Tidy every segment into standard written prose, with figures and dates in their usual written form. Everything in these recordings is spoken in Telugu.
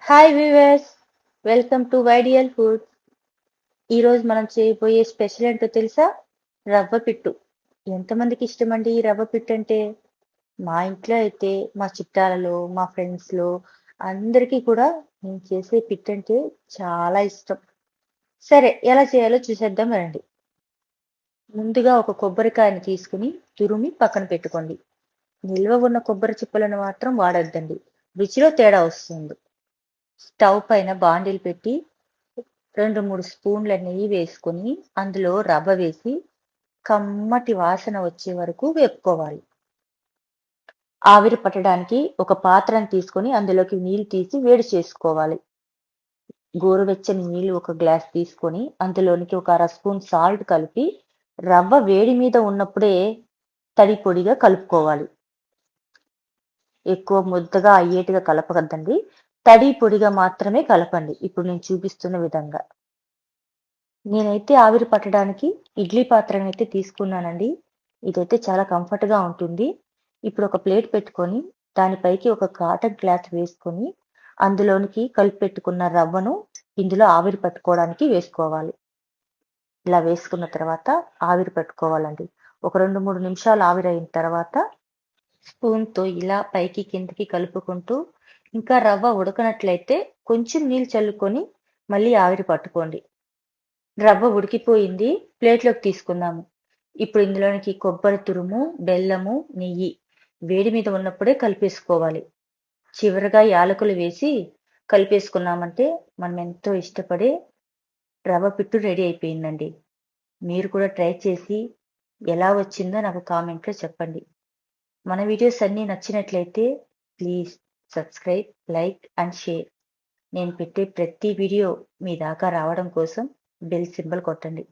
హాయ్ వ్యూవర్స్, వెల్కమ్ టు వైడియల్ ఫుడ్. ఈరోజు మనం చేయబోయే స్పెషల్ ఏంటో తెలుసా? రవ్వ పిట్టు. ఎంతమందికి ఇష్టమండి ఈ రవ్వ పిట్టు అంటే? మా ఇంట్లో అయితే మా చుట్టాలలో, మా ఫ్రెండ్స్లో అందరికీ కూడా నేను చేసే పిట్టు అంటే చాలా ఇష్టం. సరే, ఎలా చేయాలో చూసేద్దాం రండి. ముందుగా ఒక కొబ్బరికాయని తీసుకుని తురిమి పక్కన పెట్టుకోండి. నిల్వ ఉన్న కొబ్బరి చిప్పలను మాత్రం వాడొద్దండి. రుచిలో తేడా వస్తుంది. స్టవ్ పైన బాండిల్ పెట్టి 2-3 స్పూన్ల నెయ్యి వేసుకొని అందులో రవ్వ వేసి కమ్మటి వాసన వచ్చే వరకు వేపుకోవాలి. ఆవిరి పట్టడానికి ఒక పాత్రను తీసుకొని అందులోకి నీళ్లు తీసి వేడి చేసుకోవాలి. గోరువెచ్చని నీళ్లు ఒక గ్లాస్ తీసుకొని అందులోనికి ఒక అర స్పూన్ సాల్ట్ కలిపి రవ్వ వేడి మీద ఉన్నప్పుడే తడి పొడిగా కలుపుకోవాలి. ఎక్కువ ముద్దగా అయ్యేట్టుగా కలపకద్దండి. తడి పొడిగా మాత్రమే కలపండి. ఇప్పుడు నేను చూపిస్తున్న విధంగా. నేనైతే ఆవిరి పట్టడానికి ఇడ్లీ పాత్రనైతే తీసుకున్నానండి. ఇదైతే చాలా కంఫర్ట్‌గా ఉంటుంది. ఇప్పుడు ఒక ప్లేట్ పెట్టుకొని దానిపైకి ఒక కాటన్ క్లాత్ వేసుకొని అందులోనికి కలిపి పెట్టుకున్న రవ్వను ఇందులో ఆవిరి పట్టుకోవడానికి వేసుకోవాలి. ఇలా వేసుకున్న తర్వాత ఆవిరి పట్టుకోవాలండి. ఒక 2, 3 నిమిషాలు ఆవిరైన తర్వాత స్పూన్‌తో ఇలా పైకి కిందకి కలుపుకుంటూ ఇంకా రవ్వ ఉడకనట్లయితే కొంచెం నీళ్ళు చల్లుకొని మళ్ళీ ఆవిరి పట్టుకోండి. రవ్వ ఉడికిపోయింది. ప్లేట్‌లోకి తీసుకుందాము. ఇప్పుడు ఇందులోనికి కొబ్బరి తురుము, బెల్లము, నెయ్యి వేడి మీద ఉన్నప్పుడే కలిపేసుకోవాలి. చివరగా యాలకులు వేసి కలిపేసుకున్నామంటే మనం ఎంతో ఇష్టపడే రవ్వ పిట్టు రెడీ అయిపోయిందండి. మీరు కూడా ట్రై చేసి ఎలా వచ్చిందో నాకు కామెంట్‌లో చెప్పండి. మన వీడియోస్ అన్నీ నచ్చినట్లయితే please subscribe, like and share. నేను పెట్టే ప్రతి వీడియో మీ దాకా రావడం కోసం బెల్ సింబల్ కొట్టండి.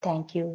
Thank you.